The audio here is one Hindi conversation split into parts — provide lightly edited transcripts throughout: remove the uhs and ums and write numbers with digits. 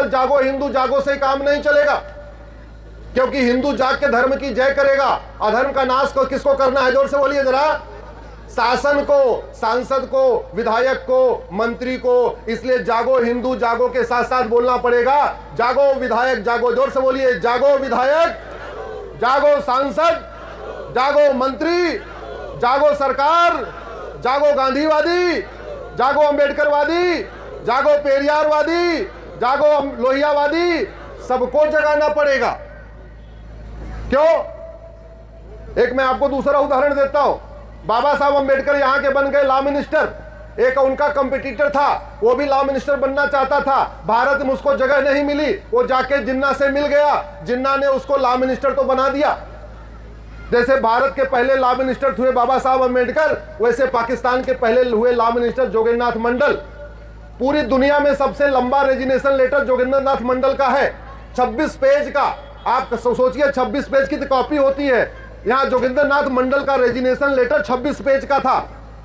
केवल जागो हिंदू जागो से काम नहीं चलेगा, क्योंकि हिंदू जाग के धर्म की जय करेगा। अधर्म का नाश को किसको करना है? जोर से बोलिए जरा। शासन को, सांसद को, विधायक को, मंत्री को। इसलिए जागो हिंदू जागो के साथ साथ बोलना पड़ेगा जागो विधायक जागो। जोर से बोलिए, जागो विधायक, जागो सांसद, जागो मंत्री, जागो सरकार, जागो गांधीवादी, जागो अंबेडकरवादी, जागो पेरियारवादी, जागो लोहियावादी। सबको जगाना पड़ेगा। क्यों? एक मैं आपको दूसरा उदाहरण देता हूं। बाबा साहब अंबेडकर यहां के बन गए लॉ मिनिस्टर। एक उनका कंपटीटर था, वो भी लॉ मिनिस्टर बनना चाहता था। भारत में उसको जगह नहीं मिली, वो जाके जिन्ना से मिल गया। जिन्ना ने उसको लॉ मिनिस्टर तो बना दिया। जैसे भारत के पहले लॉ मिनिस्टर हुए बाबा साहब अंबेडकर, वैसे पाकिस्तान के पहले हुए लॉ मिनिस्टर जोगेंद्रनाथ मंडल। पूरी दुनिया में सबसे लंबा रेजिग्नेशन लेटर जोगेंद्रनाथ मंडल का है, 26 पेज का। आप सोचिए, 26 पेज की तो कॉपी होती है, यहां जोगेंद्रनाथ मंडल का रेजिग्नेशन लेटर 26 पेज का था।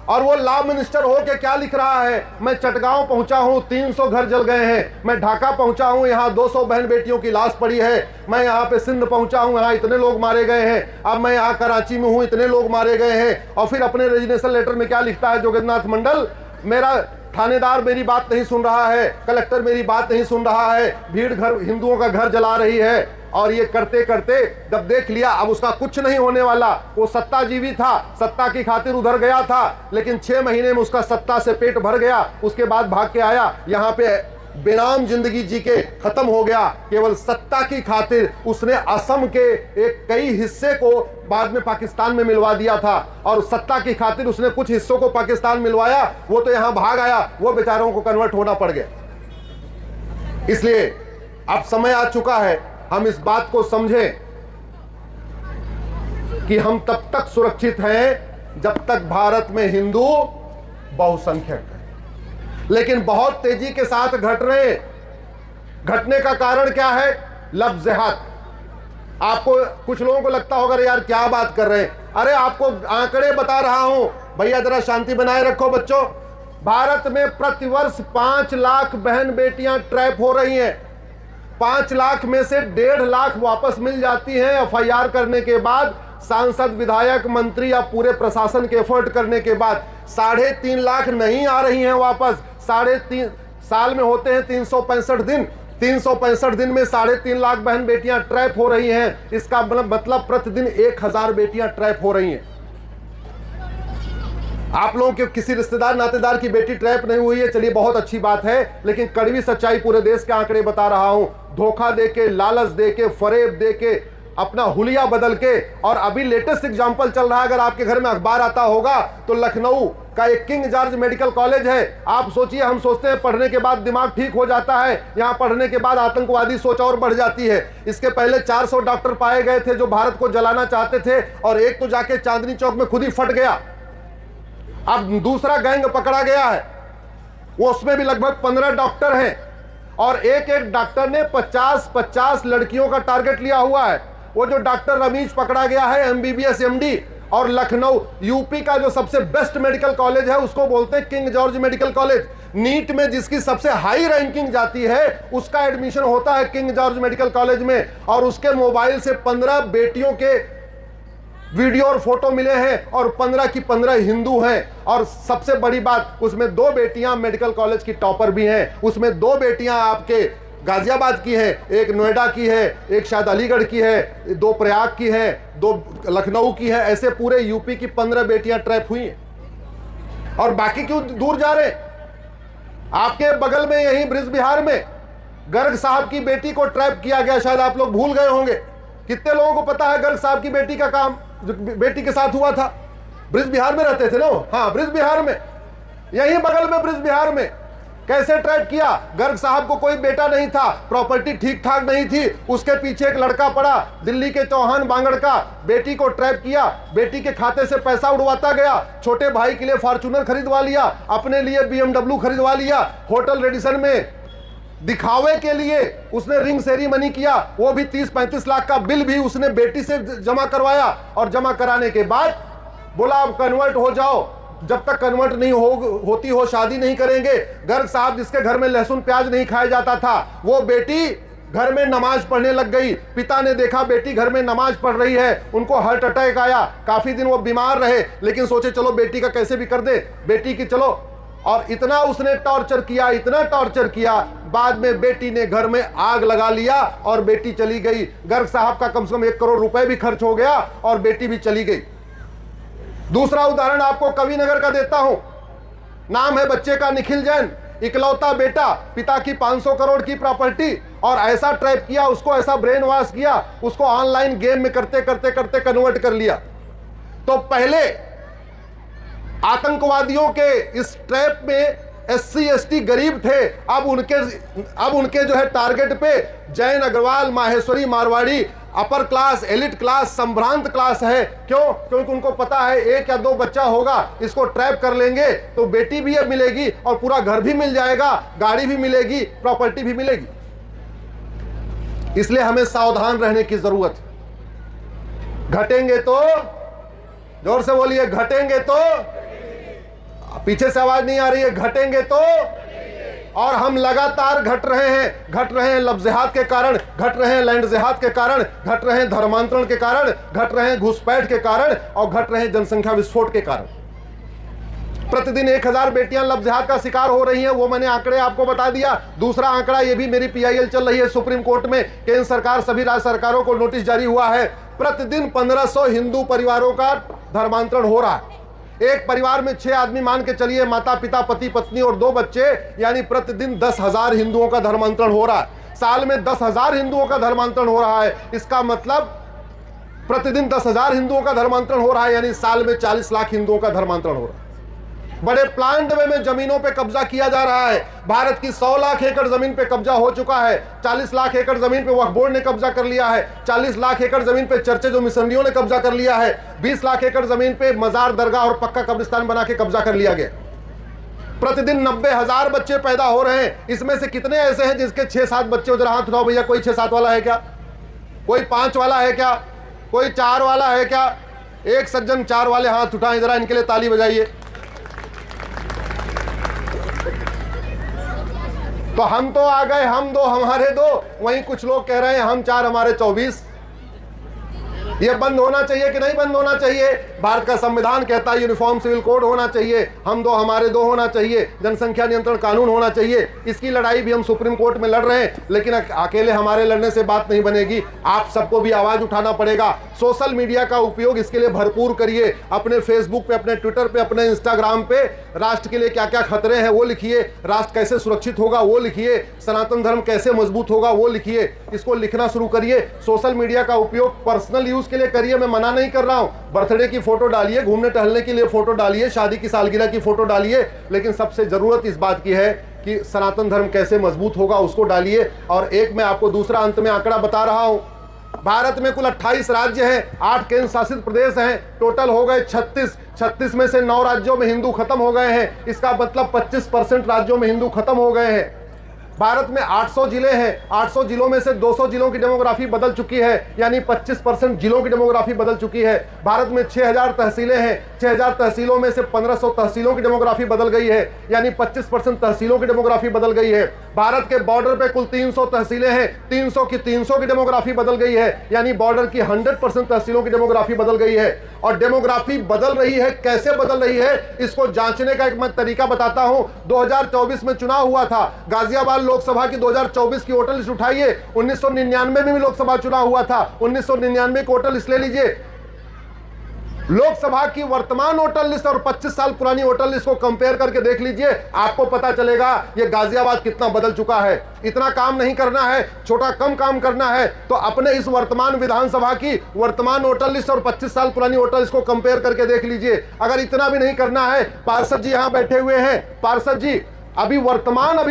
और वो लॉ मिनिस्टर हो के क्या लिख रहा है? मैं चटगांव पहुंचा हूं, 300 घर जल गए हैं। मैं ढाका पहुंचा हूं, यहां 200 बहन बेटियों की लाश पड़ी है। मैं यहां पे सिंध पहुंचा हूं, यहां इतने लोग मारे गए हैं। अब मैं यहां कराची में हूं, इतने लोग मारे गए हैं। और फिर अपने रेजिग्नेशन लेटर में क्या लिखता है जोगेंद्रनाथ मंडल? मेरा थानेदार मेरी बात नहीं सुन रहा है, कलेक्टर मेरी बात नहीं सुन रहा है, भीड़ घर हिंदुओं का घर जला रही है। और ये करते करते जब देख लिया अब उसका कुछ नहीं होने वाला, वो सत्ताजीवी था, सत्ता की खातिर उधर गया था, लेकिन 6 महीने में उसका सत्ता से पेट भर गया। उसके बाद भाग के आया, यहाँ पे बेनाम जिंदगी जी के खत्म हो गया। केवल सत्ता की खातिर उसने असम के एक कई हिस्से को बाद में पाकिस्तान में मिलवा दिया था, और सत्ता की खातिर उसने कुछ हिस्सों को पाकिस्तान मिलवाया। वो तो यहां भाग आया, वो बेचारों को कन्वर्ट होना पड़ गया। इसलिए अब समय आ चुका है हम इस बात को समझें कि हम तब तक सुरक्षित हैं जब तक भारत में हिंदू बहुसंख्यक है। लेकिन बहुत तेजी के साथ घट रहे हैं। घटने का कारण क्या है? लफ्ज़ जिहाद। आपको कुछ लोगों को लगता होगा अरे यार क्या बात कर रहे हैं। अरे आपको आंकड़े बता रहा हूं, भैया जरा शांति बनाए रखो बच्चों। भारत में प्रतिवर्ष 5 लाख बहन बेटियां ट्रैप हो रही हैं। 5 लाख में से 1.5 लाख वापस मिल जाती हैं एफआईआर करने के बाद, सांसद, विधायक, मंत्री या पूरे प्रशासन के एफर्ट करने के बाद। 3.5 लाख नहीं आ रही हैं वापस। 3.5 साल में होते हैं 365 दिन। 365 दिन में 3.5 लाख बहन बेटियां ट्रैप हो रही हैं। इसका मतलब प्रतिदिन 1000 बेटियां ट्रैप हो रही हैं। आप लोगों के किसी रिश्तेदार नातेदार की बेटी ट्रैप नहीं हुई है, चलिए बहुत अच्छी बात है। लेकिन कड़वी सच्चाई पूरे देश के आंकड़े बता रहा हूं। धोखा देके, लालच देके, फरेब देके, अपना हुलिया बदल के। और अभी लेटेस्ट एग्जांपल चल रहा है, अगर आपके घर में अखबार आता होगा तो लखनऊ का एक किंग जॉर्ज मेडिकल कॉलेज है। आप सोचिए, हम सोचते हैं पढ़ने के बाद दिमाग ठीक हो जाता है, यहां पढ़ने के बाद आतंकवादी सोच और बढ़ जाती है। इसके पहले 400 डॉक्टर पाए गए थे जो भारत को जलाना चाहते थे, और एक तो जाके चांदनी चौक में खुद ही फट गया। अब दूसरा गैंग पकड़ा गया है, वो उसमें भी लगभग 15 डॉक्टर हैं, और एक एक डॉक्टर ने 50-50 लड़कियों का टारगेट लिया हुआ है। वो जो डॉक्टर रमीज पकड़ा गया है, एमबीबीएस एमडी, और लखनऊ यूपी का जो सबसे बेस्ट मेडिकल कॉलेज है उसको बोलते हैं King George Medical College. NEET में जिसकी सबसे हाई रैंकिंग जाती है उसका एडमिशन होता है किंग जॉर्ज मेडिकल कॉलेज में, और उसके मोबाइल से 15 बेटियों के वीडियो और फोटो मिले हैं, और 15 की 15 हिंदू हैं। और सबसे बड़ी बात, उसमें 2 बेटियां मेडिकल कॉलेज की टॉपर भी हैं। उसमें 2 बेटियां आपके गाजियाबाद की है, एक नोएडा की है, एक शायद अलीगढ़ की है, 2 प्रयाग की है, 2 लखनऊ की है। ऐसे पूरे यूपी की 15 बेटियां ट्रैप हुई हैं। और बाकी क्यों दूर जा रहे? आपके बगल में यहीं ब्रिज बिहार में गर्ग साहब की बेटी को ट्रैप किया गया, शायद आप लोग भूल गए होंगे। कितने लोगों को पता है गर्ग साहब की बेटी का काम जो बेटी के साथ हुआ था? ब्रिज बिहार में रहते थे ना, हाँ ब्रिज बिहार में, यहीं बगल में ब्रिज बिहार में। कैसे ट्रैप किया? गर्ग साहब को कोई बेटा नहीं था, प्रॉपर्टी ठीक ठाक नहीं थी, उसके पीछे एक लड़का पड़ा दिल्ली के चौहान बांगड़ का, बेटी को ट्रैप किया, बेटी के खाते से पैसा उड़वाता गया, छोटे भाई के लिए फॉर्च्यूनर खरीदवा लिया, अपने लिए BMW खरीदवा लिया, होटल रेडिसन में दिखावे के लिए उसने रिंग सेरेमनी किया, वो भी 30-35 लाख का बिल भी उसने बेटी से जमा करवाया। और जमा कराने के बाद बोला अब कन्वर्ट हो जाओ, जब तक कन्वर्ट नहीं होती हो शादी नहीं करेंगे। गर्ग साहब जिसके घर में लहसुन प्याज नहीं खाया जाता था, वो बेटी घर में नमाज पढ़ने लग गई। पिता ने देखा बेटी घर में नमाज पढ़ रही है, उनको हार्ट अटैक आया। काफी दिन वो बीमार रहे, लेकिन सोचे चलो बेटी का कैसे भी कर दे, बेटी की चलो। और इतना उसने टॉर्चर किया, इतना टॉर्चर किया, बाद में बेटी ने घर में आग लगा लिया और बेटी चली गई। गर्ग साहब का कम से कम 1 करोड़ रुपए भी खर्च हो गया और बेटी भी चली गई। दूसरा उदाहरण आपको कविनगर का देता हूं। नाम है बच्चे का निखिल जैन, इकलौता बेटा, पिता की 500 करोड़ की प्रॉपर्टी, और ऐसा ट्रैप किया उसको, ऐसा ब्रेन वॉश किया उसको, ऑनलाइन गेम में करते करते करते कन्वर्ट कर लिया। तो पहले आतंकवादियों के इस ट्रैप में SC ST गरीब थे, अब उनके जो है टारगेट पे Jain, Agarwal, Maheshwari, Marwari, upper class, elite class, संभ्रांत क्लास है। क्यों? क्योंकि उनको पता है 1 या 2 बच्चा होगा, इसको ट्रैप कर लेंगे तो बेटी भी अब मिलेगी और पूरा घर भी मिल जाएगा, गाड़ी भी मिलेगी, प्रॉपर्टी भी मिलेगी। इसलिए हमें सावधान रहने की जरूरत है। घटेंगे तो, जोर से बोलिए, घटेंगे तो, पीछे से आवाज नहीं आ रही है, घटेंगे तो। और हम लगातार घट रहे हैं लफ्ज़ जिहाद के कारण, घट रहे हैं लैंड जिहाद के कारण, घट रहे हैं धर्मांतरण के कारण, घट रहे हैं घुसपैठ के कारण, और घट रहे हैं जनसंख्या विस्फोट के कारण। प्रतिदिन 1000 बेटियां लफ्ज़ जिहाद का शिकार हो रही हैं, वो मैंने आंकड़े आपको बता दिया। दूसरा आंकड़ा, ये भी मेरी PIL चल रही है सुप्रीम कोर्ट में, केंद्र सरकार सभी राज्य सरकारों को नोटिस जारी हुआ है, प्रतिदिन 1500 हिंदू परिवारों का धर्मांतरण हो रहा है। एक परिवार में 6 आदमी मान के चलिए, माता पिता, पति पत्नी और 2 बच्चे, यानी प्रतिदिन 10,000 हिंदुओं का धर्मांतरण हो रहा है। साल में 10,000 हिंदुओं का धर्मांतरण हो रहा है। इसका मतलब प्रतिदिन 10,000 हिंदुओं का धर्मांतरण हो रहा है, यानी साल में 40 लाख हिंदुओं का धर्मांतरण हो रहा है। बड़े प्लान्ड वे में जमीनों पे कब्जा किया जा रहा है। भारत की 100 लाख एकड़ जमीन पे कब्जा हो चुका है, 40 लाख एकड़ जमीन पे वक्फ बोर्ड ने कब्जा कर लिया है, 40 लाख एकड़ जमीन पे चर्चे जो मिशनरियों ने कब्जा कर लिया है, 20 लाख एकड़ जमीन पे मजार, दरगाह और पक्का कब्रिस्तान बना के कब्जा कर लिया गया। प्रतिदिन 90,000 बच्चे पैदा हो रहे हैं। इसमें से कितने ऐसे हैं जिसके 6-7 बच्चे? उधर हाथ उठाओ भैया, कोई 6-7 वाला है क्या? कोई 5 वाला है क्या? कोई 4 वाला है क्या? एक सज्जन 4 वाले हाथ उठाएं, जरा इनके लिए ताली बजाइए। तो हम तो आ गए, हम 2 हमारे 2, वहीं कुछ लोग कह रहे हैं हम 4 हमारे 24। ये बंद होना चाहिए कि नहीं बंद होना चाहिए? भारत का संविधान कहता है यूनिफॉर्म सिविल कोड होना चाहिए, हम 2 हमारे 2 होना चाहिए, जनसंख्या नियंत्रण कानून होना चाहिए। इसकी लड़ाई भी हम सुप्रीम कोर्ट में लड़ रहे हैं, लेकिन अकेले हमारे लड़ने से बात नहीं बनेगी, आप सबको भी आवाज उठाना पड़ेगा। सोशल मीडिया का उपयोग इसके लिए भरपूर करिए। अपने फेसबुक पे, अपने ट्विटर पे, अपने इंस्टाग्राम पे राष्ट्र के लिए क्या क्या खतरे हैं वो लिखिए, राष्ट्र कैसे सुरक्षित होगा वो लिखिए, सनातन धर्म कैसे मजबूत होगा वो लिखिए। इसको लिखना शुरू करिए। सोशल मीडिया का उपयोग पर्सनल यूज के लिए करिए, मैं मना नहीं कर रहा हूं। बर्थडे की फोटो डालिए, घूमने टहलने के लिए फोटो डालिए, शादी की सालगिरह की फोटो डालिए, लेकिन सबसे जरूरत इस बात की है कि सनातन धर्म कैसे मजबूत होगा उसको डालिए। और एक मैं आपको दूसरा अंत में आंकड़ा बता रहा हूं, भारत में कुल 28 राज्य हैं, 8 केंद्र शासित प्रदेश हैं, टोटल हो गए 36 में से 9 राज्यों में हिंदू खत्म हो गए हैं। इसका मतलब 25% राज्यों में हिंदू खत्म हो गए हैं। भारत में 800 जिले हैं, 800 जिलों में से 200 जिलों की डेमोग्राफी बदल चुकी है, यानी 25% जिलों की डेमोग्राफी बदल चुकी है। भारत में 6000 तहसीलें हैं, 6000 तहसीलों में से 1500 तहसीलों की डेमोग्राफी बदल गई है, यानी 25% तहसीलों की डेमोग्राफी बदल गई है। भारत के बॉर्डर पे कुल 300 तहसीलें हैं, 300 की डेमोग्राफी बदल गई है, यानी बॉर्डर की 100% तहसीलों की डेमोग्राफी बदल गई है। और डेमोग्राफी बदल रही है, कैसे बदल रही है इसको जांचने का एक मैं तरीका बताता हूं। 2024 में चुनाव हुआ था, गाजियाबाद लोकसभा की 2024 की वोटर लिस्ट उठाइए। 1999 में भी लोकसभा चुनाव हुआ था, 1999 की वोटर लिस्ट ले लीजिए। लोकसभा की वर्तमान वोटर लिस्ट और 25 साल पुरानी वोटर लिस्ट को कंपेयर करके देख लीजिए, आपको पता चलेगा ये गाजियाबाद कितना बदल चुका है। इतना काम नहीं करना है, छोटा कम काम करना है तो अपने इस वर्तमान विधानसभा की वर्तमान वोटर लिस्ट और 25 साल पुरानी वोटर लिस्ट को कंपेयर करके देख लीजिए। अगर इतना भी नहीं करना है, पार्षद जी यहां बैठे हुए हैं, पार्षद जी अभी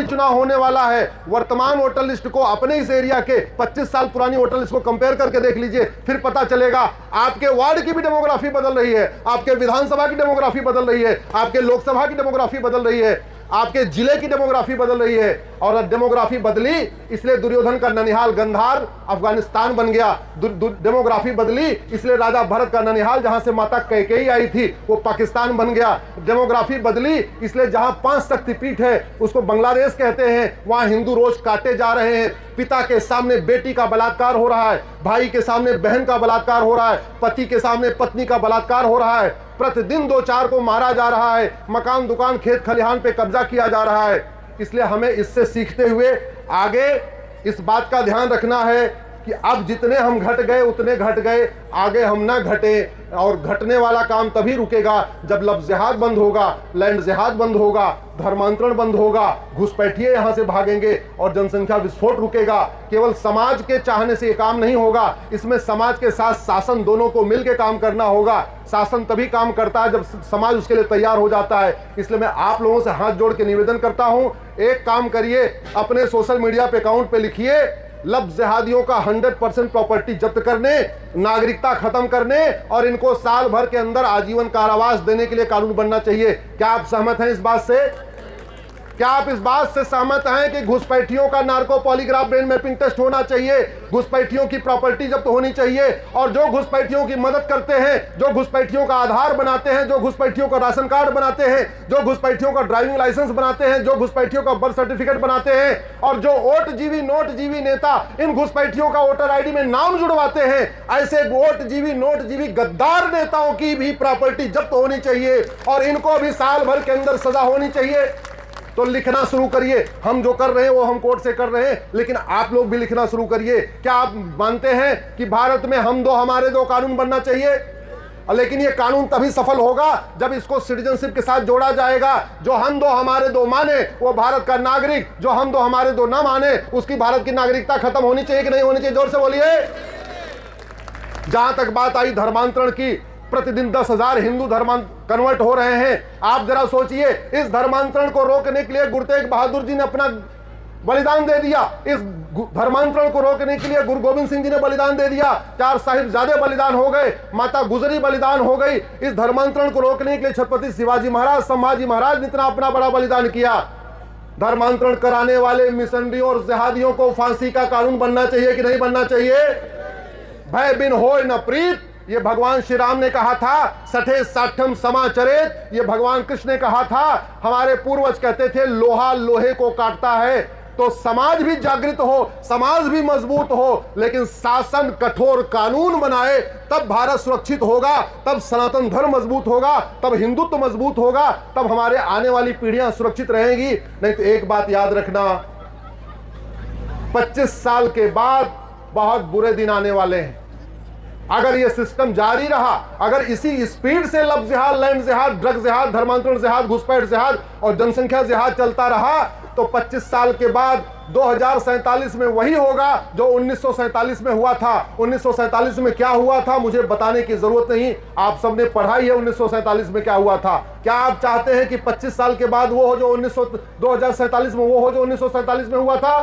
चुनाव होने वाला है, वर्तमान वोटर लिस्ट को अपने इस एरिया के 25 साल पुरानी वोटर लिस्ट को कंपेयर करके देख लीजिए, फिर पता चलेगा आपके वार्ड की भी डेमोग्राफी बदल रही है, आपके विधानसभा की डेमोग्राफी बदल रही है, आपके लोकसभा की डेमोग्राफी बदल रही है। आपके जिले की डेमोग्राफी बदल रही है, और डेमोग्राफी बदली इसलिए दुर्योधन का ननिहाल गंधार अफगानिस्तान बन गया। डेमोग्राफी बदली इसलिए राजा भरत का ननिहाल जहां से माता कैकेयी आई थी वो पाकिस्तान बन गया। डेमोग्राफी बदली इसलिए जहां 5 शक्तिपीठ है उसको बांग्लादेश कहते हैं, वहां हिंदू रोज काटे जा रहे हैं। पिता के सामने बेटी का बलात्कार हो रहा है, भाई के सामने बहन का बलात्कार हो रहा है, पति के सामने पत्नी का बलात्कार हो रहा है, प्रतिदिन 2-4 को मारा जा रहा है, मकान दुकान खेत खलिहान पे कब्जा किया जा रहा है। इसलिए हमें इससे सीखते हुए आगे इस बात का ध्यान रखना है कि अब जितने हम घट गए उतने घट गए, आगे हम ना घटे। और घटने वाला काम तभी रुकेगा जब लफ्ज़ जिहाद बंद होगा, लैंड जिहाद बंद होगा, धर्मांतरण बंद होगा, घुसपैठिए यहां से भागेंगे और जनसंख्या विस्फोट रुकेगा। केवल समाज के चाहने से ये काम नहीं होगा, इसमें समाज के साथ शासन दोनों को मिलकर काम करना होगा। शासन तभी काम करता है जब समाज उसके लिए तैयार हो जाता है। इसलिए मैं आप लोगों से हाथ जोड़ के निवेदन करता हूं, एक काम करिए, अपने सोशल मीडिया पे अकाउंट पे लिखिए, लफ्ज़ जिहादियों का 100% प्रॉपर्टी जब्त करने, नागरिकता खत्म करने और इनको साल भर के अंदर आजीवन कारावास देने के लिए कानून बनना चाहिए। क्या आप सहमत हैं इस बात से? क्या आप इस बात से सहमत हैं कि घुसपैठियों का narco polygraph brain mapping test होना चाहिए, घुसपैठियों की प्रॉपर्टी जब्त होनी चाहिए, और जो घुसपैठियों की मदद करते हैं, जो घुसपैठियों का आधार बनाते हैं, जो घुसपैठियों का राशन कार्ड बनाते हैं, जो घुसपैठियों का ड्राइविंग लाइसेंस बनाते हैं, जो घुसपैठियों का बर्थ सर्टिफिकेट बनाते हैं, और जो वोट जीवी नोट जीवी नेता इन घुसपैठियों का वोटर आईडी में नाम जुड़वाते हैं, ऐसे वोट जीवी नोट जीवी गद्दार नेताओं की भी प्रॉपर्टी जब्त होनी चाहिए और इनको भी साल भर के अंदर सजा होनी चाहिए। तो लिखना शुरू करिए, हम जो कर रहे हैं वो हम कोर्ट से कर रहे हैं, लेकिन आप लोग भी लिखना शुरू करिए। क्या आप मानते हैं कि भारत में हम दो हमारे दो कानून बनना चाहिए? लेकिन ये कानून तभी सफल होगा जब इसको सिटीजनशिप के साथ जोड़ा जाएगा। जो हम दो हमारे दो माने वो भारत का नागरिक, जो हम दो हमारे दो ना माने उसकी भारत की नागरिकता खत्म होनी चाहिए कि नहीं होनी चाहिए? जोर से बोलिए। जहां तक बात आई धर्मांतरण की, प्रतिदिन 10,000 हिंदू कन्वर्ट हो रहे हैं। आप जरा सोचिए, इस धर्मांतरण को रोकने के लिए गुरु तेग बहादुर जी ने अपना बलिदान दे दिया, इस धर्मांतरण को रोकने के लिए गुरु गोविंद सिंह जी ने बलिदान दे दिया, 4 साहिबजादे बलिदान हो गए, माता गुजरी बलिदान हो गई। इस धर्मांतरण को रोकने के लिए छत्रपति शिवाजी महाराज, संभाजी महाराज ने इतना अपना बड़ा बलिदान किया। धर्मांतरण कराने वाले मिशनरियों और जिहादियों को फांसी का कानून बनना चाहिए कि नहीं बनना चाहिए? भय बिन होय न प्रीत, ये भगवान श्री राम ने कहा था। सठे साठम समाचरित, ये भगवान कृष्ण ने कहा था। हमारे पूर्वज कहते थे लोहा लोहे को काटता है। तो समाज भी जागृत हो, समाज भी मजबूत हो, लेकिन शासन कठोर कानून बनाए, तब भारत सुरक्षित होगा, तब सनातन धर्म मजबूत होगा, तब हिंदुत्व मजबूत होगा, तब हमारे आने वाली पीढ़ियां सुरक्षित रहेंगी। नहीं तो एक बात याद रखना, 25 साल के बाद बहुत बुरे दिन आने वाले हैं। अगर ये सिस्टम जारी रहा, अगर इसी स्पीड से लफ्ज़ जिहाद, लैंड जिहाद, ड्रग जिहाद, धर्मांतरण जिहाद, घुसपैठ जिहाद और जनसंख्या जिहाद चलता रहा, तो 25 साल के बाद 2047 में वही होगा जो 1947 में हुआ था। 1947 में क्या हुआ था मुझे बताने की जरूरत नहीं, आप सबने पढ़ाई है 1947 में क्या हुआ था। क्या आप चाहते हैं कि 25 साल के बाद वो हो जो 2047 में वो हो जो 1947 में हुआ था?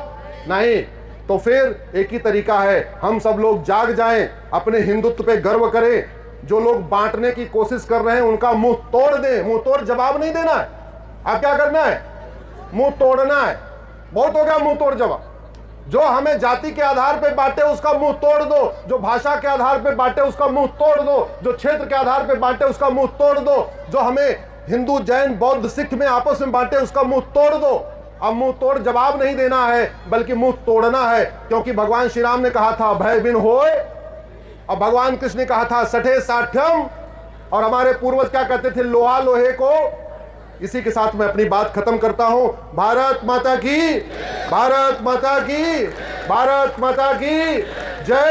नहीं। तो फिर एक ही तरीका है, हम सब लोग जाग जाएं, अपने हिंदुत्व पे गर्व करें। जो लोग बांटने की कोशिश कर रहे हैं उनका मुंह तोड़ दें। मुंह तोड़ जवाब नहीं देना है, आप क्या करना है? मुंह तोड़ना है। बहुत हो गया मुंह तोड़ जवाब। जो हमें जाति के आधार पे बांटे उसका मुंह तोड़ दो, जो भाषा के आधार पे बांटे उसका मुंह तोड़ दो, जो क्षेत्र के आधार पे बांटे उसका मुंह तोड़ दो, जो हमें हिंदू जैन बौद्ध सिख में आपस में बांटे उसका मुंह तोड़ दो। अब मुंह तोड़ जवाब नहीं देना है बल्कि मुंह तोड़ना है, क्योंकि भगवान श्री राम ने कहा था भय बिन होय, और भगवान कृष्ण ने कहा था सठे साठ्यम, और हमारे पूर्वज क्या कहते थे? लोहा लोहे को। इसी के साथ मैं अपनी बात खत्म करता हूं। भारत माता की, भारत माता की, भारत माता की जय।